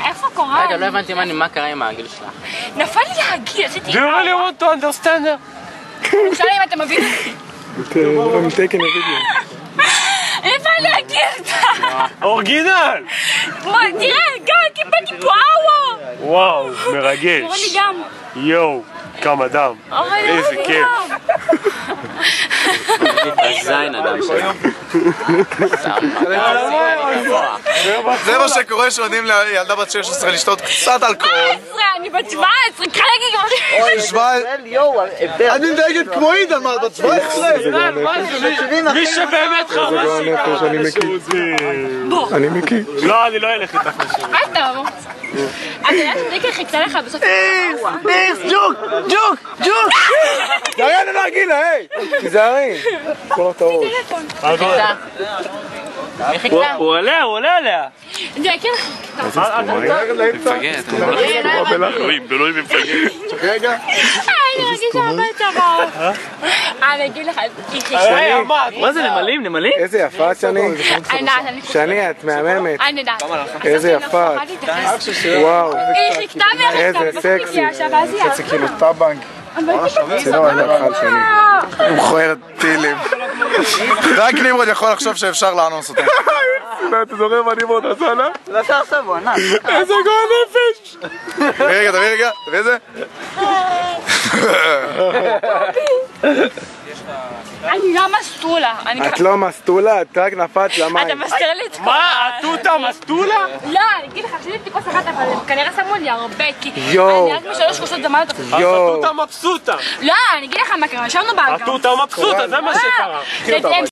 איפה קורן? רגע, לא הבנתי מה קרה עם העגיל שלך. נפל לי העגיל, עשיתי... Do you really want to understand her? אפשר אם אתה מבין? I'm taking a video. נפל לי העגיל! אורגינל! תראה, גם קיבלתי פה אוו! וואו, מרגש. קורא לי גם. יואו, כמה דם. איזה כיף. הזין אדם שלו. זה מה שקורה שעונים לילדה בת 16 לשתות קצת אלכוהול. אני בת 17, קרא לי אני מדייגת כמו עידן, מה, בת 17? מי שבאמת חרש. אני מכיר. אני מכיר. לא, אני לא אלך איתך לשם. מה טוב? אתה יודעת שדיקה חיכתה לך בסוף... ג'וק! ירן על הרגילה, היי! תיזהרי. כל הטעות. מי חיכתה? הוא עולה עליה. אני אכיר לך. מפגרת. אלוהים מפגר. רגע. אני מרגישה הרבה טובות. אני אגיד לך, מה זה נמלים? איזה יפה את שני. שני, את מהממת. אני יודעת. איזה יפה את. וואו. היא חיכתה איזה סקסי. חצי כאילו טאבנק. צינור, אני אוכל שני. הוא מכוערת טילים. רק נמרוד יכול לחשוב שאפשר לאנוס אותה. אתה זוכר מה נמרוד עשה לה? לא עשה עכשיו, הוא ענק. איזה גועל נפש. תביא רגע, תביא את זה. אני לא מסטולה. את לא מסטולה, את רק נפת למים. אתה מזכיר לי את כל... מה? התותה מסטולה? לא, אני אגיד לך, שתיתי כוס אחת, אבל כנראה שמו לי הרבה, כי יואו. אני רק בשלוש כוסות זמן אותך. יואו. התותה מבסוטה. לא, אני אגיד לך מה קרה, ישבנו באגם. התותה מבסוטה, זה מה שקרה. הם